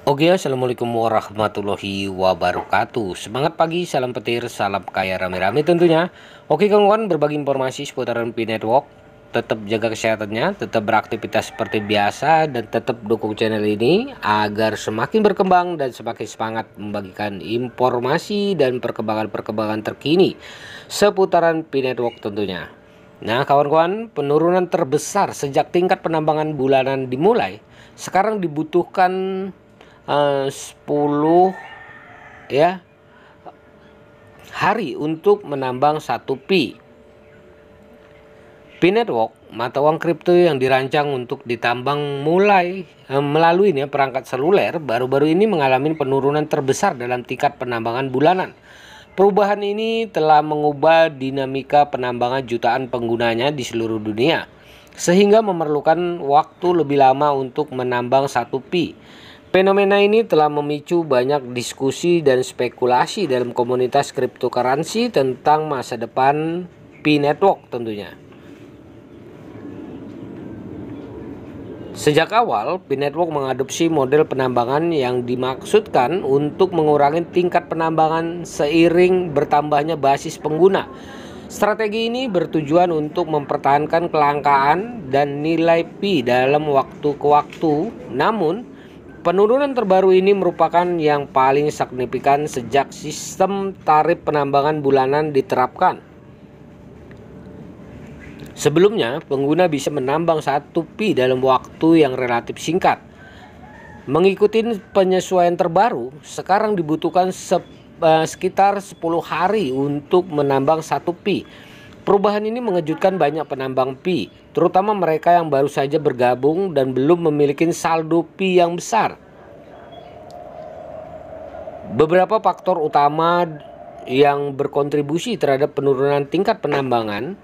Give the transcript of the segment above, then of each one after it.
Oke, assalamualaikum warahmatullahi wabarakatuh. Semangat pagi, salam petir, salam kaya rame-rame tentunya. Oke kawan-kawan, berbagi informasi seputaran Pi Network. Tetap jaga kesehatannya, tetap beraktivitas seperti biasa, dan tetap dukung channel ini agar semakin berkembang dan semakin semangat membagikan informasi dan perkembangan-perkembangan terkini seputaran Pi Network tentunya. Nah kawan-kawan, penurunan terbesar sejak tingkat penambangan bulanan dimulai, sekarang dibutuhkan 10 ya hari untuk menambang 1 Pi. Pi Network, mata uang kripto yang dirancang untuk ditambang melalui perangkat seluler, baru-baru ini mengalami penurunan terbesar dalam tingkat penambangan bulanan. Perubahan ini telah mengubah dinamika penambangan jutaan penggunanya di seluruh dunia, sehingga memerlukan waktu lebih lama untuk menambang 1 Pi. Fenomena ini telah memicu banyak diskusi dan spekulasi dalam komunitas cryptocurrency tentang masa depan Pi Network tentunya. Sejak awal, Pi Network mengadopsi model penambangan yang dimaksudkan untuk mengurangi tingkat penambangan seiring bertambahnya basis pengguna. Strategi ini bertujuan untuk mempertahankan kelangkaan dan nilai Pi dalam waktu ke waktu. Namun, penurunan terbaru ini merupakan yang paling signifikan sejak sistem tarif penambangan bulanan diterapkan. Sebelumnya, pengguna bisa menambang 1 Pi dalam waktu yang relatif singkat. Mengikuti penyesuaian terbaru, sekarang dibutuhkan sekitar 10 hari untuk menambang 1 Pi. Perubahan ini mengejutkan banyak penambang Pi, terutama mereka yang baru saja bergabung dan belum memiliki saldo Pi yang besar. Beberapa faktor utama yang berkontribusi terhadap penurunan tingkat penambangan: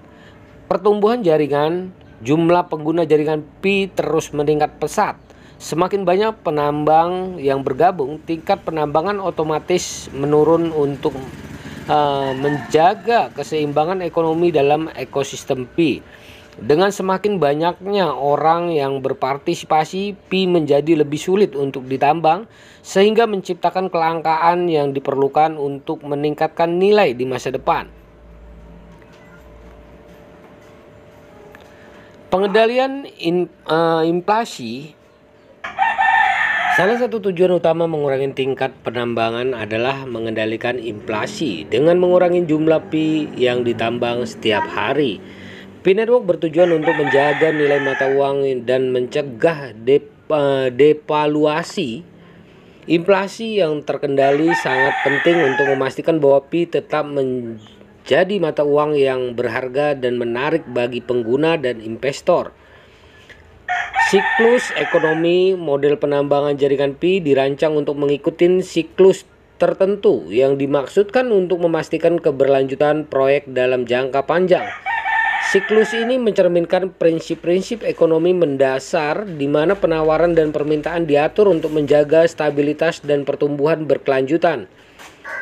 pertumbuhan jaringan, jumlah pengguna jaringan Pi terus meningkat pesat. Semakin banyak penambang yang bergabung, tingkat penambangan otomatis menurun untuk menjaga keseimbangan ekonomi dalam ekosistem Pi. Dengan semakin banyaknya orang yang berpartisipasi, Pi menjadi lebih sulit untuk ditambang, sehingga menciptakan kelangkaan yang diperlukan untuk meningkatkan nilai di masa depan. Pengendalian inflasi. Salah satu tujuan utama mengurangi tingkat penambangan adalah mengendalikan inflasi dengan mengurangi jumlah Pi yang ditambang setiap hari. Pi Network bertujuan untuk menjaga nilai mata uang dan mencegah devaluasi. Inflasi yang terkendali sangat penting untuk memastikan bahwa Pi tetap menjadi mata uang yang berharga dan menarik bagi pengguna dan investor. Siklus ekonomi model penambangan jaringan Pi dirancang untuk mengikuti siklus tertentu yang dimaksudkan untuk memastikan keberlanjutan proyek dalam jangka panjang. Siklus ini mencerminkan prinsip-prinsip ekonomi mendasar di mana penawaran dan permintaan diatur untuk menjaga stabilitas dan pertumbuhan berkelanjutan.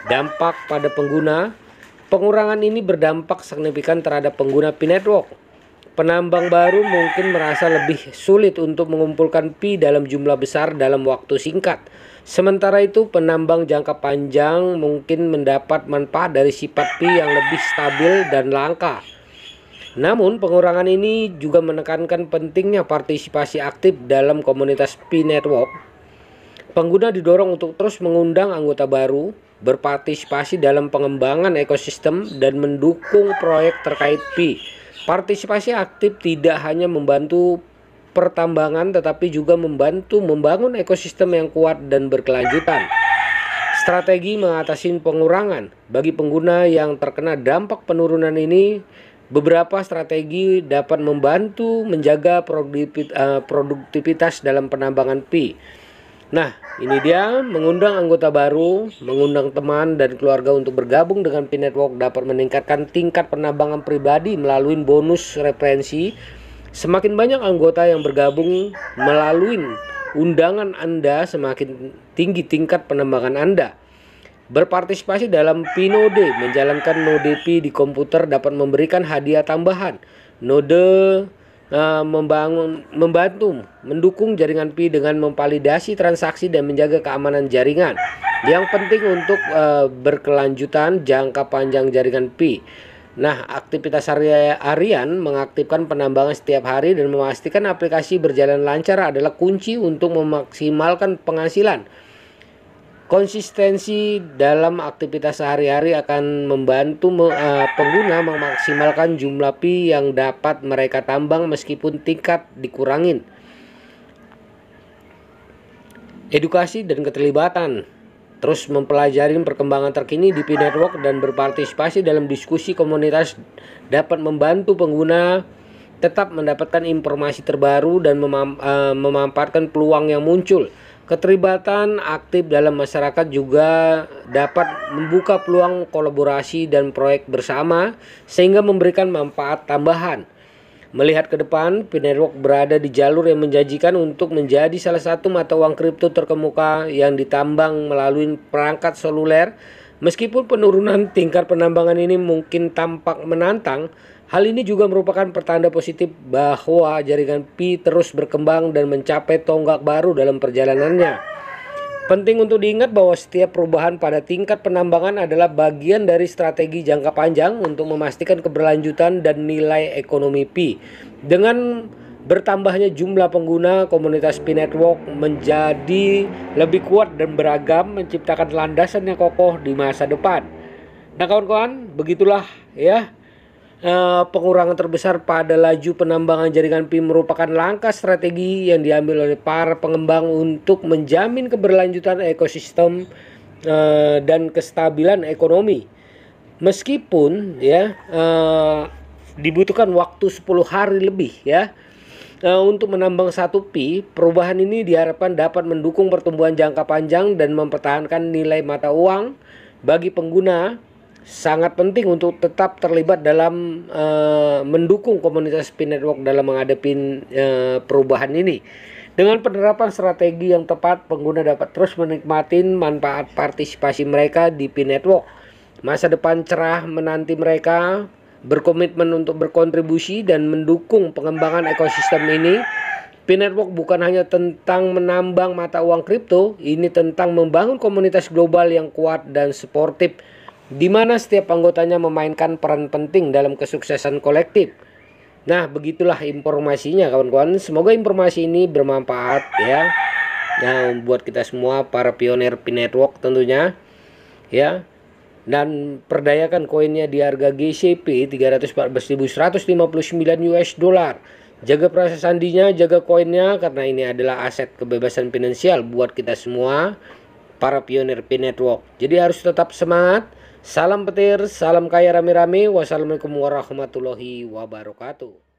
Dampak pada pengguna. Pengurangan ini berdampak signifikan terhadap pengguna Pi Network. Penambang baru mungkin merasa lebih sulit untuk mengumpulkan Pi dalam jumlah besar dalam waktu singkat. Sementara itu, penambang jangka panjang mungkin mendapat manfaat dari sifat Pi yang lebih stabil dan langka. Namun, pengurangan ini juga menekankan pentingnya partisipasi aktif dalam komunitas Pi Network. Pengguna didorong untuk terus mengundang anggota baru, berpartisipasi dalam pengembangan ekosistem, dan mendukung proyek terkait Pi. Partisipasi aktif tidak hanya membantu pertambangan, tetapi juga membantu membangun ekosistem yang kuat dan berkelanjutan. Strategi mengatasi pengurangan. Bagi pengguna yang terkena dampak penurunan ini, beberapa strategi dapat membantu menjaga produktivitas dalam penambangan Pi. Nah, ini dia: mengundang anggota baru, mengundang teman dan keluarga untuk bergabung dengan Pi Network dapat meningkatkan tingkat penambangan pribadi melalui bonus referensi. Semakin banyak anggota yang bergabung melalui undangan Anda, semakin tinggi tingkat penambangan Anda. Berpartisipasi dalam Pi Node, menjalankan node Pi di komputer dapat memberikan hadiah tambahan. Node membantu mendukung jaringan Pi dengan memvalidasi transaksi dan menjaga keamanan jaringan yang penting untuk berkelanjutan jangka panjang jaringan Pi. Nah, aktivitas harian mengaktifkan penambangan setiap hari dan memastikan aplikasi berjalan lancar adalah kunci untuk memaksimalkan penghasilan. Konsistensi dalam aktivitas sehari-hari akan membantu pengguna memaksimalkan jumlah Pi yang dapat mereka tambang meskipun tingkat dikurangin. Edukasi dan keterlibatan. Terus mempelajari perkembangan terkini di Pi Network dan berpartisipasi dalam diskusi komunitas dapat membantu pengguna tetap mendapatkan informasi terbaru dan memanfaatkan peluang yang muncul. Keterlibatan aktif dalam masyarakat juga dapat membuka peluang kolaborasi dan proyek bersama sehingga memberikan manfaat tambahan. Melihat ke depan, Pi Network berada di jalur yang menjanjikan untuk menjadi salah satu mata uang kripto terkemuka yang ditambang melalui perangkat seluler. Meskipun penurunan tingkat penambangan ini mungkin tampak menantang, hal ini juga merupakan pertanda positif bahwa jaringan Pi terus berkembang dan mencapai tonggak baru dalam perjalanannya. Penting untuk diingat bahwa setiap perubahan pada tingkat penambangan adalah bagian dari strategi jangka panjang untuk memastikan keberlanjutan dan nilai ekonomi Pi. Dengan bertambahnya jumlah pengguna, komunitas Pi Network menjadi lebih kuat dan beragam, menciptakan landasan yang kokoh di masa depan. Nah kawan-kawan, begitulah ya. Pengurangan terbesar pada laju penambangan jaringan Pi merupakan langkah strategi yang diambil oleh para pengembang untuk menjamin keberlanjutan ekosistem dan kestabilan ekonomi. Meskipun ya dibutuhkan waktu 10 hari lebih ya untuk menambang 1 Pi, perubahan ini diharapkan dapat mendukung pertumbuhan jangka panjang dan mempertahankan nilai mata uang bagi pengguna. Sangat penting untuk tetap terlibat dalam mendukung komunitas Pi Network dalam menghadapi perubahan ini. Dengan penerapan strategi yang tepat, pengguna dapat terus menikmati manfaat partisipasi mereka di Pi Network. Masa depan cerah menanti mereka. Berkomitmen untuk berkontribusi dan mendukung pengembangan ekosistem ini. Pi Network bukan hanya tentang menambang mata uang kripto, ini tentang membangun komunitas global yang kuat dan sportif, di mana setiap anggotanya memainkan peran penting dalam kesuksesan kolektif. Nah, begitulah informasinya kawan-kawan. Semoga informasi ini bermanfaat ya. Nah, buat kita semua para pionir Pi Network tentunya ya. Dan perdayakan koinnya di harga GCP 314.159 US dollar. Jaga proses sandinya, jaga koinnya karena ini adalah aset kebebasan finansial buat kita semua para pionir Pi Network. Jadi harus tetap semangat. Salam petir, salam kaya rame-rame. Wassalamualaikum warahmatullahi wabarakatuh.